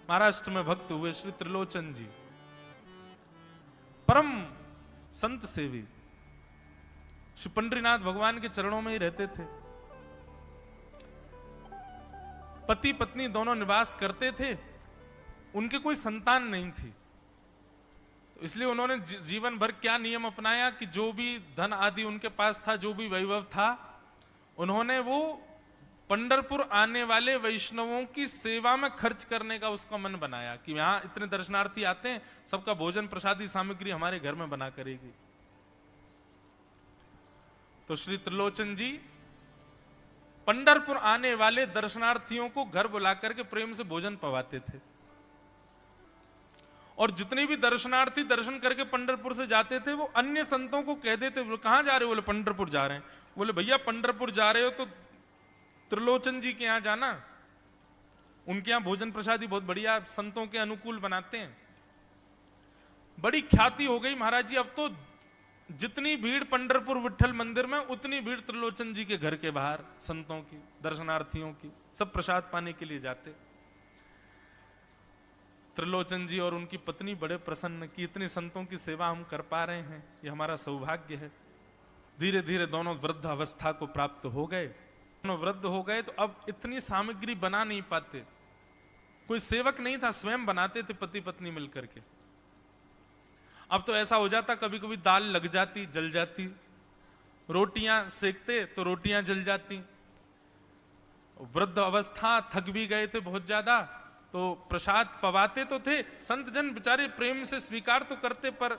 महाराष्ट्र में भक्त हुए श्री त्रिलोचन जी, परम संत सेवी, श्री पंडरीनाथ भगवान के चरणों में ही रहते थे। पति पत्नी दोनों निवास करते थे, उनके कोई संतान नहीं थी, तो इसलिए उन्होंने जीवन भर क्या नियम अपनाया कि जो भी धन आदि उनके पास था, जो भी वैभव था, उन्होंने वो पंढरपुर आने वाले वैष्णवों की सेवा में खर्च करने का उसका मन बनाया कि यहां इतने दर्शनार्थी आते हैं, सबका भोजन प्रसादी सामग्री हमारे घर में बना करेगी। तो श्री त्रिलोचन जी पंढरपुर आने वाले दर्शनार्थियों को घर बुलाकर के प्रेम से भोजन पवाते थे, और जितने भी दर्शनार्थी दर्शन करके पंढरपुर से जाते थे वो अन्य संतों को कह देते, बोले कहां जा रहे हो? बोले पंढरपुर जा रहे हैं। बोले भैया पंढरपुर जा रहे हो तो त्रिलोचन जी के यहां जाना, उनके यहां भोजन प्रसादी बहुत बढ़िया संतों के अनुकूल बनाते हैं। बड़ी ख्याति हो गई महाराज जी, अब तो जितनी भीड़ पंढरपुर विठल मंदिर में, उतनी भीड़ त्रिलोचन जी के घर के बाहर संतों की, दर्शनार्थियों की, सब प्रसाद पाने के लिए जाते। त्रिलोचन जी और उनकी पत्नी बड़े प्रसन्न कि इतने संतों की सेवा हम कर पा रहे हैं, ये हमारा सौभाग्य है। धीरे धीरे दोनों वृद्ध अवस्था को प्राप्त हो गए। दोनों वृद्ध हो गए तो अब इतनी सामग्री बना नहीं पाते, कोई सेवक नहीं था, स्वयं बनाते थे पति पत्नी मिलकर के। अब तो ऐसा हो जाता, कभी कभी दाल लग जाती, जल जाती, रोटियां सेकते तो रोटियां जल जाती। वृद्ध अवस्था, थक भी गए थे बहुत ज्यादा, तो प्रसाद पवाते तो थे, संत जन बेचारे प्रेम से स्वीकार तो करते, पर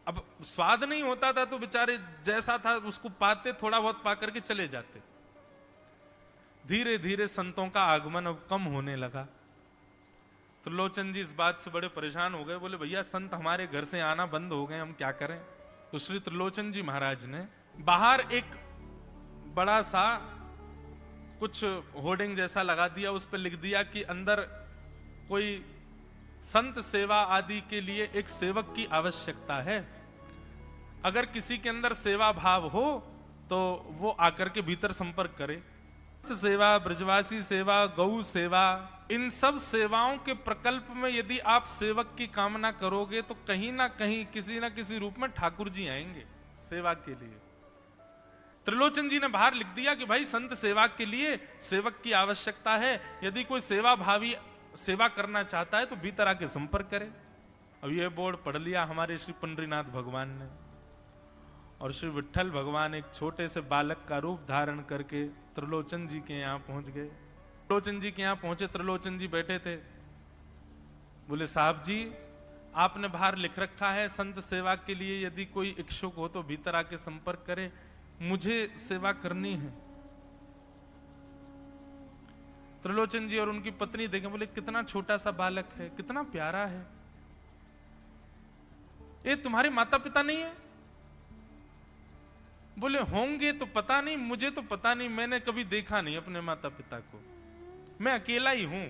अब स्वाद नहीं होता था, तो बेचारे जैसा था उसको पाते, थोड़ा बहुत पा करके चले जाते। धीरे धीरे संतों का आगमन अब कम होने लगा। त्रिलोचन जी इस बात से बड़े परेशान हो गए, बोले भैया संत हमारे घर से आना बंद हो गए, हम क्या करें? तो श्री त्रिलोचन जी महाराज ने बाहर एक बड़ा सा कुछ होर्डिंग जैसा लगा दिया, उस पर लिख दिया कि अंदर कोई संत सेवा आदि के लिए एक सेवक की आवश्यकता है, अगर किसी के अंदर सेवा भाव हो तो वो आकर के भीतर संपर्क करे। सेवा, ब्रजवासी सेवा, गौ सेवा, इन सब सेवाओं के प्रकल्प में यदि आप सेवक की कामना करोगे तो कहीं ना कहीं किसी ना किसी रूप में ठाकुर जी आएंगे सेवा के लिए। त्रिलोचन जी ने बाहर लिख दिया कि भाई संत सेवा के लिए सेवक की आवश्यकता है, यदि कोई सेवा भावी सेवा करना चाहता है तो भीतर आके संपर्क करे। अब यह बोर्ड पढ़ लिया हमारे श्री पंडरीनाथ भगवान ने, और श्री विठल भगवान एक छोटे से बालक का रूप धारण करके त्रिलोचन जी के यहाँ पहुंच गए। त्रिलोचन जी के यहाँ पहुंचे, त्रिलोचन जी बैठे थे। बोले साहब जी, आपने बाहर लिख रखा है संत सेवा के लिए यदि कोई इच्छुक हो तो भीतर आके संपर्क करे, मुझे सेवा करनी है। त्रिलोचन जी और उनकी पत्नी देखे, बोले कितना छोटा सा बालक है, कितना प्यारा है, ये तुम्हारे माता पिता नहीं है? बोले होंगे तो पता नहीं, मुझे तो पता नहीं, मैंने कभी देखा नहीं अपने माता पिता को, मैं अकेला ही हूं,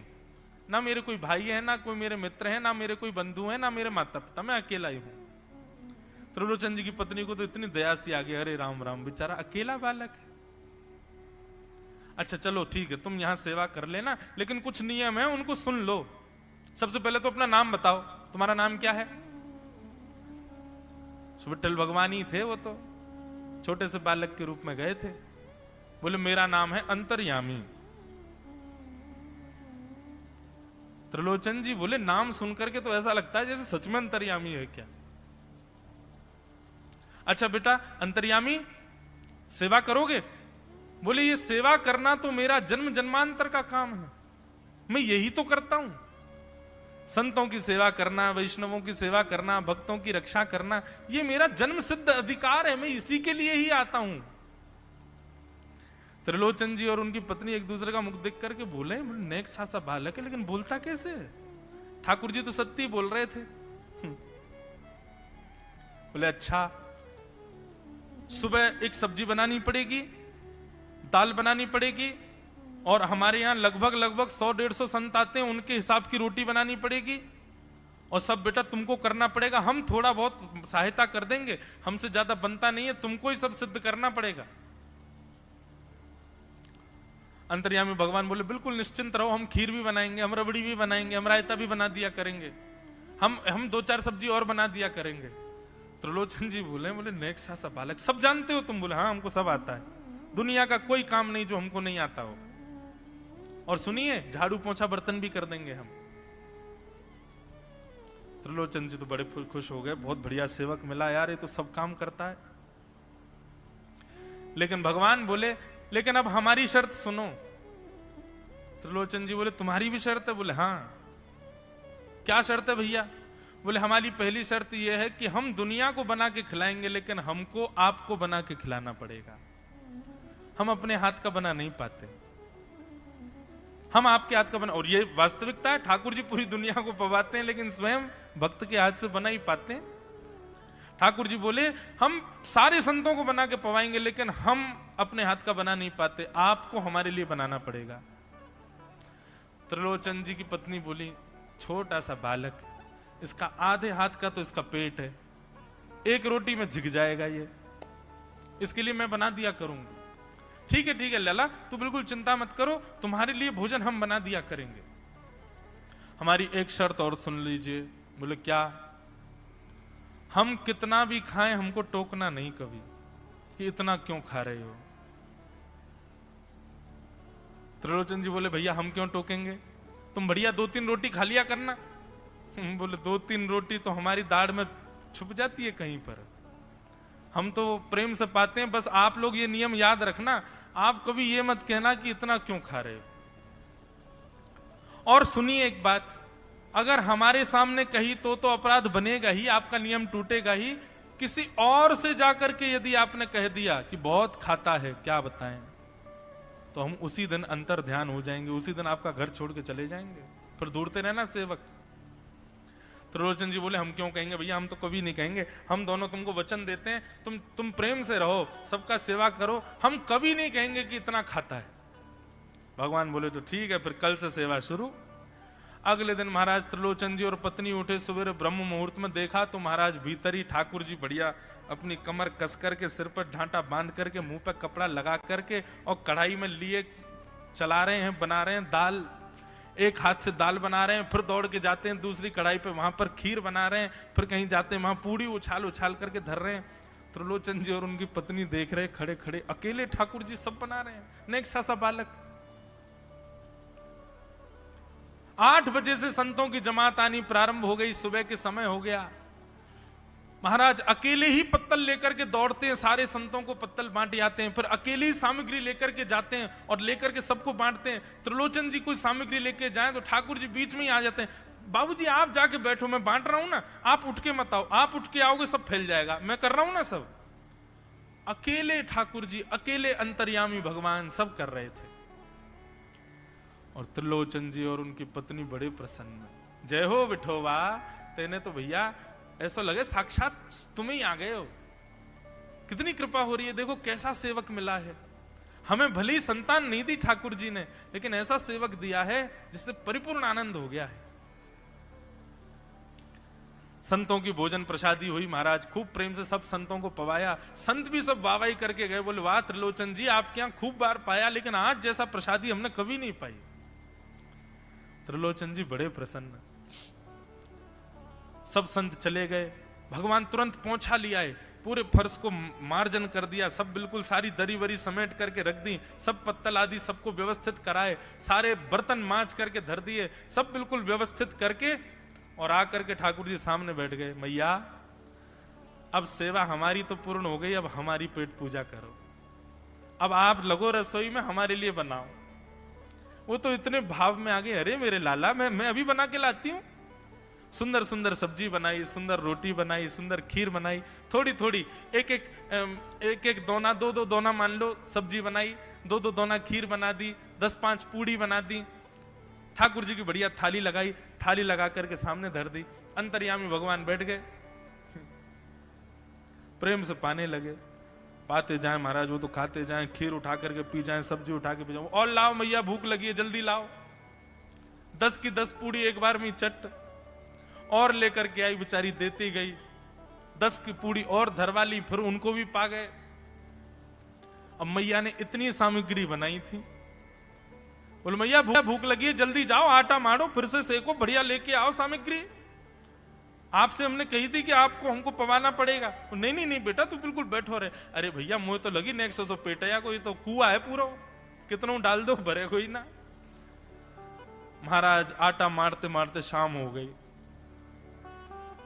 ना मेरे कोई भाई है, ना कोई मेरे मित्र है, ना मेरे कोई बंधु है, ना मेरे माता पिता, मैं अकेला ही हूं। त्रिलोचन जी की पत्नी को तो इतनी दया सी आ गई, अरे राम राम, बेचारा अकेला बालक है। अच्छा चलो ठीक है, तुम यहां सेवा कर लेना, लेकिन कुछ नियम है उनको सुन लो। सबसे पहले तो अपना नाम बताओ, तुम्हारा नाम क्या है? विठल भगवान ही थे वो, तो छोटे से बालक के रूप में गए थे। बोले मेरा नाम है अंतर्यामी। त्रिलोचन जी बोले नाम सुनकर के तो ऐसा लगता है जैसे सच में अंतर्यामी है क्या? अच्छा बेटा अंतर्यामी, सेवा करोगे? बोले ये सेवा करना तो मेरा जन्म जन्मांतर का काम है, मैं यही तो करता हूं। संतों की सेवा करना, वैष्णवों की सेवा करना, भक्तों की रक्षा करना, ये मेरा जन्म सिद्ध अधिकार है, मैं इसी के लिए ही आता हूं। त्रिलोचन जी और उनकी पत्नी एक दूसरे का मुख देख करके बोले, नेक सा बालक है लेकिन बोलता कैसे है? ठाकुर जी तो सत्य ही बोल रहे थे। बोले अच्छा, सुबह एक सब्जी बनानी पड़ेगी, दाल बनानी पड़ेगी, और हमारे यहां लगभग 100-150 संत आते हैं, उनके हिसाब की रोटी बनानी पड़ेगी, और सब बेटा तुमको करना पड़ेगा, हम थोड़ा बहुत सहायता कर देंगे, हमसे ज्यादा बनता नहीं है, तुमको ही सब सिद्ध करना पड़ेगा। अंतर्यामी भगवान बोले बिल्कुल निश्चिंत रहो, हम खीर भी बनाएंगे, हम रबड़ी भी बनाएंगे, हम रायता भी बना दिया करेंगे, हम 2-4 सब्जी और बना दिया करेंगे। त्रिलोचन जी बोले नेक्स्ट सा बालक, सब जानते हो तुम? बोले हाँ हमको सब आता है, दुनिया का कोई काम नहीं जो हमको नहीं आता हो, और सुनिए झाड़ू पोंछा बर्तन भी कर देंगे हम। त्रिलोचन जी तो बड़े खुश हो गए, बहुत बढ़िया सेवक मिला यार, ये तो सब काम करता है। लेकिन भगवान बोले लेकिन अब हमारी शर्त सुनो। त्रिलोचन जी बोले तुम्हारी भी शर्त है? बोले हाँ। क्या शर्त है भैया? बोले हमारी पहली शर्त यह है कि हम दुनिया को बना के खिलाएंगे, लेकिन हमको आपको बना के खिलाना पड़ेगा, हम अपने हाथ का बना नहीं पाते, हम आपके हाथ का बना। और ये वास्तविकता है, ठाकुर जी पूरी दुनिया को पवाते हैं लेकिन स्वयं भक्त के हाथ से बना ही पाते हैं। ठाकुर जी बोले हम सारे संतों को बना के पवाएंगे, लेकिन हम अपने हाथ का बना नहीं पाते, आपको हमारे लिए बनाना पड़ेगा। त्रिलोचन जी की पत्नी बोली छोटा सा बालक, इसका आधे हाथ का तो इसका पेट है, एक रोटी में झिक जाएगा ये, इसके लिए मैं बना दिया करूंगी। ठीक है लला, तू बिल्कुल चिंता मत करो, तुम्हारे लिए भोजन हम बना दिया करेंगे। हमारी एक शर्त और सुन लीजिए। बोले क्या? हम कितना भी खाएं हमको टोकना नहीं कभी कि इतना क्यों खा रहे हो। त्रिलोचन जी बोले भैया हम क्यों टोकेंगे, तुम बढ़िया 2-3 रोटी खा लिया करना। बोले 2-3 रोटी तो हमारी दाढ़ में छुप जाती है कहीं पर, हम तो प्रेम से पाते हैं। बस आप लोग ये नियम याद रखना, आप कभी ये मत कहना कि इतना क्यों खा रहे हो। और सुनिए एक बात, अगर हमारे सामने कही तो अपराध बनेगा ही, आपका नियम टूटेगा ही। किसी और से जाकर के यदि आपने कह दिया कि बहुत खाता है, क्या बताएं, तो हम उसी दिन अंतर ध्यान हो जाएंगे, उसी दिन आपका घर छोड़ के चले जाएंगे, फिर ढूंढते रहना सेवक। त्रिलोचन जी बोले हम क्यों कहेंगे भैया, हम तो कभी नहीं कहेंगे, हम दोनों तुमको वचन देते हैं, तुम प्रेम से रहो, सबका सेवा करो, हम कभी नहीं कहेंगे कि इतना खाता है। भगवान बोले तो ठीक है, फिर कल से सेवा शुरू। अगले दिन महाराज त्रिलोचन जी और पत्नी उठे सवेरे ब्रह्म मुहूर्त में, देखा तो महाराज भीतर ही ठाकुर जी बढ़िया अपनी कमर कस करके, सिर पर ढांटा बांध करके, मुंह पर कपड़ा लगा करके और कढ़ाई में लिए चला रहे हैं, बना रहे हैं दाल। एक हाथ से दाल बना रहे हैं, फिर दौड़ के जाते हैं दूसरी कढ़ाई पे, वहां पर खीर बना रहे हैं, फिर कहीं जाते हैं वहां पूड़ी उछाल उछाल करके धर रहे हैं। त्रिलोचन जी और उनकी पत्नी देख रहे खड़े खड़े, अकेले ठाकुर जी सब बना रहे हैं, नेक्स्ट सा बालक। 8 बजे से संतों की जमात आनी प्रारंभ हो गई, सुबह के समय हो गया। महाराज अकेले ही पत्तल लेकर के दौड़ते हैं, सारे संतों को पत्तल बांट जाते हैं, फिर अकेले ही सामग्री लेकर के जाते हैं और लेकर के सबको बांटते हैं। त्रिलोचन जी कोई सामग्री लेके जाएं तो ठाकुर जी बीच में ही आ जाते हैं, बाबूजी आप जाके बैठो, मैं बांट रहा हूं ना, आप उठ के मत आओ, आप उठ के आओगे सब फैल जाएगा, मैं कर रहा हूं ना सब। अकेले ठाकुर जी, अकेले अंतर्यामी भगवान सब कर रहे थे। और त्रिलोचन जी और उनकी पत्नी बड़े प्रसन्न, जय हो विठोबा, तेने तो भैया ऐसा लगे साक्षात तुम ही आ गए हो, कितनी कृपा हो रही है, देखो कैसा सेवक मिला है। हमें भली संतान नहीं दी ठाकुर जी ने, लेकिन ऐसा सेवक दिया है जिससे परिपूर्ण आनंद हो गया है। संतों की भोजन प्रसादी हुई, महाराज खूब प्रेम से सब संतों को पवाया, संत भी सब वाहवाही करके गए, बोले वाह त्रिलोचन जी आपके यहां खूब बार पाया, लेकिन आज जैसा प्रसादी हमने कभी नहीं पाई। त्रिलोचन जी बड़े प्रसन्न। सब संत चले गए, भगवान तुरंत पहुंचा लिया है, पूरे फर्श को मार्जन कर दिया, सब बिल्कुल सारी दरी वरी समेट करके रख दी, सब पत्तल आदि सबको व्यवस्थित कराए, सारे बर्तन मांज करके धर दिए, सब बिल्कुल व्यवस्थित करके, और आकर के ठाकुर जी सामने बैठ गए। मैया अब सेवा हमारी तो पूर्ण हो गई, अब हमारी पेट पूजा करो, अब आप लगो रसोई में, हमारे लिए बनाओ। वो तो इतने भाव में आ गए, अरे मेरे लाला मैं अभी बना के लाती हूं। सुंदर सुंदर सब्जी बनाई, सुंदर रोटी बनाई, सुंदर खीर बनाई, थोड़ी थोड़ी एक एक दोना, 2-2 दोना मान लो सब्जी बनाई, 2-2 दोना खीर बना दी, 10-5 पूड़ी बना दी, ठाकुर जी की बढ़िया थाली लगाई, थाली लगा करके सामने धर दी। अंतर्यामी भगवान बैठ गए, प्रेम से पाने लगे, पाते जाए महाराज, वो तो खाते जाए, खीर उठा करके पी जाए, सब्जी उठा के पी जाए, और लाओ मैया भूख लगी है जल्दी लाओ। 10 की 10 पूड़ी एक बार में चट और लेकर के आई, बेचारी देती गई, 10 की पूड़ी और धरवा ली, फिर उनको भी पा गए। अब मैया ने इतनी सामग्री बनाई थी, बोले मैया भूख लगी है, जल्दी जाओ आटा मारो, फिर से सेको, बढ़िया लेके आओ सामग्री, आपसे हमने कही थी कि आपको हमको पवाना पड़ेगा। नहीं नहीं नहीं बेटा तू बिल्कुल बैठो रे। अरे भैया मुझे तो लगी नेक्स्ट सो पेटया कोई तो कुआ है पूरा, कितना डाल दो भरे कोई ना। महाराज आटा मारते मारते शाम हो गई,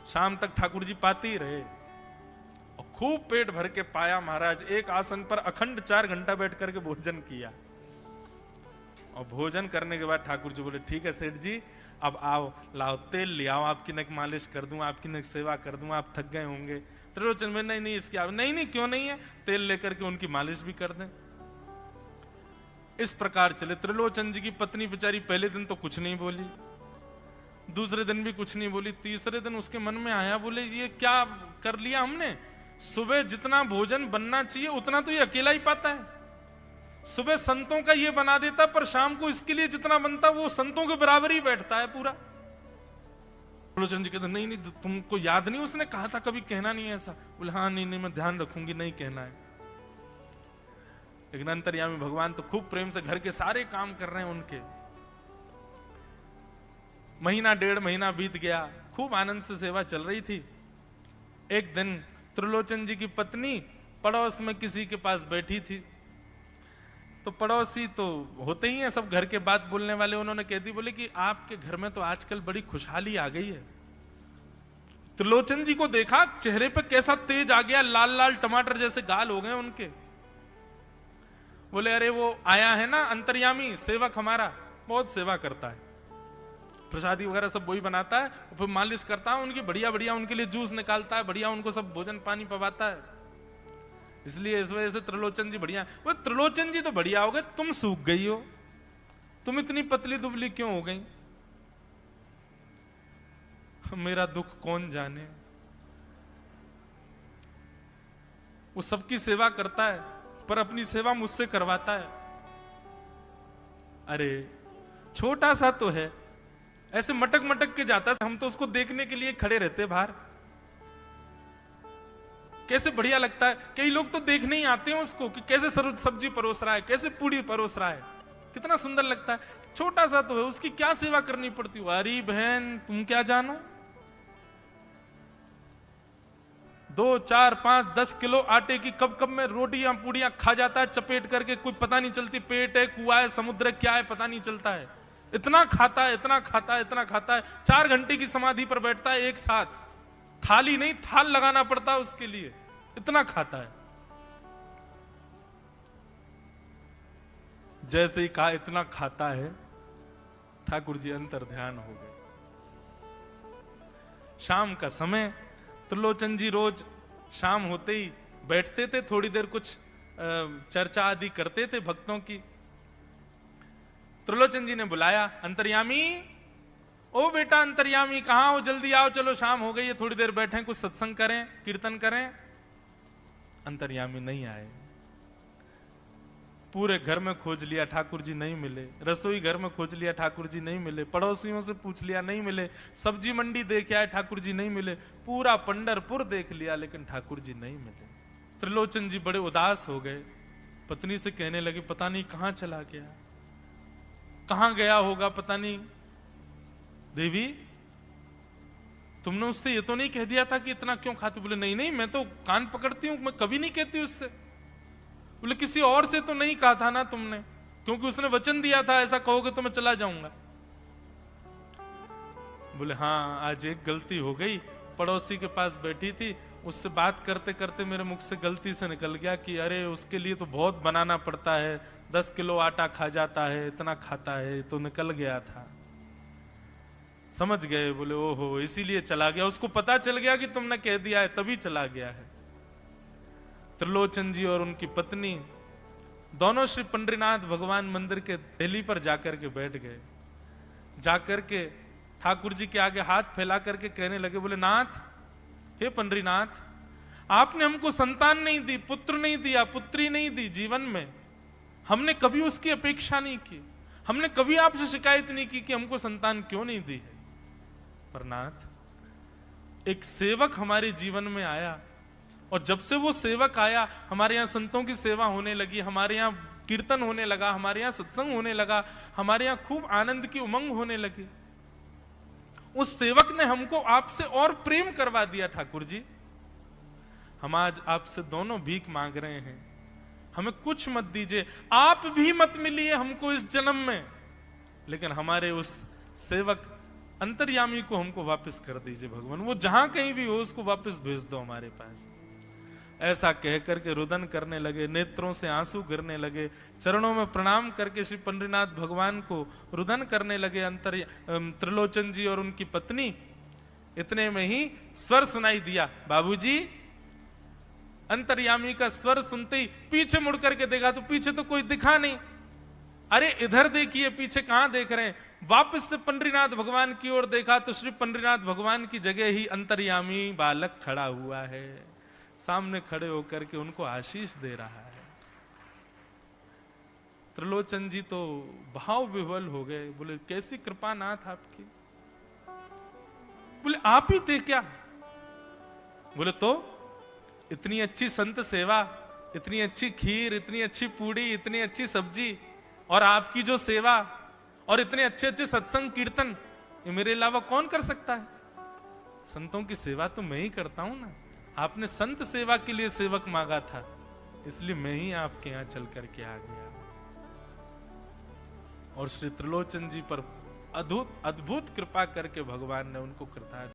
शाम तक ठाकुर जी पाते ही रहे और खूब पेट भर के पाया। महाराज एक आसन पर अखंड 4 घंटा बैठ करके भोजन किया और भोजन करने के बाद ठाकुर जी बोले ठीक है सेठ जी अब आओ, लाओ तेल ले आओ, आपकी नक मालिश कर दूं, आपकी नक सेवा कर दूं, आप थक गए होंगे। त्रिलोचन में नहीं नहीं इसकी नहीं नहीं क्यों नहीं है, तेल लेकर के उनकी मालिश भी कर दें। इस प्रकार चले। त्रिलोचन जी की पत्नी बेचारी पहले दिन तो कुछ नहीं बोली, दूसरे दिन भी कुछ नहीं बोली, तीसरे दिन उसके मन में आया, बोले ये क्या कर लिया हमने, सुबह जितना भोजन बनना चाहिए उतना तो ये अकेला ही पाता है, सुबह संतों का ये बना देता पर शाम को इसके लिए जितना बनता वो संतों के बराबर ही बैठता है पूरा। त्रिलोचन जी कहते नहीं नहीं तुमको याद नहीं उसने कहा था कभी कहना नहीं है ऐसा। बोले हाँ नहीं नहीं मैं ध्यान रखूंगी, नहीं कहना है। लेकिन अंतर्यामी भगवान तो खूब प्रेम से घर के सारे काम कर रहे हैं उनके। महीना 1.5 महीना बीत गया, खूब आनंद से सेवा चल रही थी। एक दिन त्रिलोचन जी की पत्नी पड़ोस में किसी के पास बैठी थी, तो पड़ोसी तो होते ही हैं सब घर के बात बोलने वाले, उन्होंने कह दी बोले कि आपके घर में तो आजकल बड़ी खुशहाली आ गई है। त्रिलोचन जी को देखा चेहरे पे कैसा तेज आ गया, लाल लाल टमाटर जैसे गाल हो गए उनके। बोले अरे वो आया है ना अंतर्यामी सेवक हमारा, बहुत सेवा करता है, प्रसादी वगैरह सब वही बनाता है, फिर मालिश करता है उनकी, बढ़िया बढ़िया उनके लिए जूस निकालता है, बढ़िया उनको सब भोजन पानी पवाता है, इसलिए इस वजह से त्रिलोचन जी बढ़िया। वो त्रिलोचन जी तो बढ़िया हो गए, तुम सूख गई हो, तुम इतनी पतली दुबली क्यों हो गई, मेरा दुख कौन जाने। वो सबकी सेवा करता है पर अपनी सेवा मुझसे करवाता है। अरे छोटा सा तो है, ऐसे मटक मटक के जाता है, हम तो उसको देखने के लिए खड़े रहते बाहर, कैसे बढ़िया लगता है। कई लोग तो देखने ही आते हैं उसको कि कैसे सब्जी परोस रहा है, कैसे पूड़ी परोस रहा है, कितना सुंदर लगता है। छोटा सा तो है, उसकी क्या सेवा करनी पड़ती हो। अरे बहन तुम क्या जानो, 2, 4, 5, 10 किलो आटे की कब कब में रोटियां पूड़ियां खा जाता है चपेट करके, कुछ पता नहीं चलती, पेट है कुआ है समुद्र क्या है पता नहीं चलता है, इतना खाता है इतना खाता है इतना खाता है। 4 घंटे की समाधि पर बैठता है एक साथ, थाली नहीं थाल लगाना पड़ता है उसके लिए, इतना खाता है। जैसे ही कहा इतना खाता है, ठाकुर जी अंतर ध्यान हो गए। शाम का समय, त्रिलोचन जी रोज शाम होते ही बैठते थे, थोड़ी देर कुछ चर्चा आदि करते थे भक्तों की। त्रिलोचन जी ने बुलाया, अंतर्यामी, ओ बेटा अंतर्यामी कहां हो, जल्दी आओ, चलो शाम हो गई है, थोड़ी देर बैठे कुछ सत्संग करें कीर्तन करें। अंतर्यामी नहीं आए, पूरे घर में खोज लिया ठाकुर जी नहीं मिले, रसोई घर में खोज लिया ठाकुर जी नहीं मिले, पड़ोसियों से पूछ लिया नहीं मिले, सब्जी मंडी देख आए ठाकुर जी नहीं मिले, पूरा पंढरपुर देख लिया लेकिन ठाकुर जी नहीं मिले। त्रिलोचन जी बड़े उदास हो गए, पत्नी से कहने लगे पता नहीं कहां चला गया, कहां गया होगा पता नहीं। देवी तुमने उससे ये तो नहीं कह दिया था कि इतना क्यों खाती। बोले नहीं नहीं मैं तो कान पकड़ती हूं, मैं कभी नहीं कहती उससे। बोले किसी और से तो नहीं कहा था ना तुमने, क्योंकि उसने वचन दिया था ऐसा कहोगे तो मैं चला जाऊंगा। बोले हाँ आज एक गलती हो गई, पड़ोसी के पास बैठी थी, उससे बात करते करते मेरे मुख से गलती से निकल गया कि अरे उसके लिए तो बहुत बनाना पड़ता है, 10 किलो आटा खा जाता है, इतना खाता है, तो निकल गया था। समझ गए? बोले ओहो इसीलिए चला गया, उसको पता चल गया कि तुमने कह दिया है तभी चला गया है। त्रिलोचन जी और उनकी पत्नी दोनों श्री पंडरीनाथ भगवान मंदिर के दहली पर जाकर के बैठ गए। जाकर के ठाकुर जी के आगे हाथ फैला करके कहने लगे, बोले नाथ, हे पंडरीनाथ, आपने हमको संतान नहीं दी, पुत्र नहीं दिया, पुत्री नहीं दी जीवन में, हमने कभी उसकी अपेक्षा नहीं की, हमने कभी आपसे शिकायत नहीं की कि हमको संतान क्यों नहीं दी है। पर नाथ, एक सेवक हमारे जीवन में आया और जब से वो सेवक आया हमारे यहाँ संतों की सेवा होने लगी, हमारे यहाँ कीर्तन होने लगा, हमारे यहाँ सत्संग होने लगा, हमारे यहाँ खूब आनंद की उमंग होने लगी। उस सेवक ने हमको आपसे और प्रेम करवा दिया। ठाकुर जी, हम आज आपसे दोनों भीख मांग रहे हैं, हमें कुछ मत दीजिए, आप भी मत मिलिए हमको इस जन्म में, लेकिन हमारे उस सेवक अंतर्यामी को हमको वापस कर दीजिए भगवान, वो जहां कहीं भी हो उसको वापस भेज दो हमारे पास। ऐसा कह करके रुदन करने लगे, नेत्रों से आंसू गिरने लगे, चरणों में प्रणाम करके श्री पंडरीनाथ भगवान को रुदन करने लगे त्रिलोचन जी और उनकी पत्नी। इतने में ही स्वर सुनाई दिया, बाबूजी। अंतर्यामी का स्वर सुनते ही पीछे मुड़ करके देखा तो पीछे तो कोई दिखा नहीं। अरे इधर देखिए, पीछे कहां देख रहे हैं? वापस से पंडरीनाथ भगवान की ओर देखा तो श्री पंडरीनाथ भगवान की जगह ही अंतर्यामी बालक खड़ा हुआ है, सामने खड़े होकर के उनको आशीष दे रहा है। त्रिलोचन जी तो भाव विह्वल हो गए, बोले कैसी कृपा नाथ आपकी। बोले आप ही थे क्या? बोले तो इतनी अच्छी संत सेवा, इतनी अच्छी खीर, इतनी अच्छी पूड़ी, इतनी अच्छी सब्जी, और आपकी जो सेवा और इतने अच्छे अच्छे सत्संग कीर्तन, ये मेरे अलावा कौन कर सकता है? संतों की सेवा तो मैं ही करता हूं ना। आपने संत सेवा के लिए सेवक मांगा था, इसलिए मैं ही आपके यहां चल करके आ गया। और श्री त्रिलोचन जी पर अद्भुत कृपा करके भगवान ने उनको कृतार्थ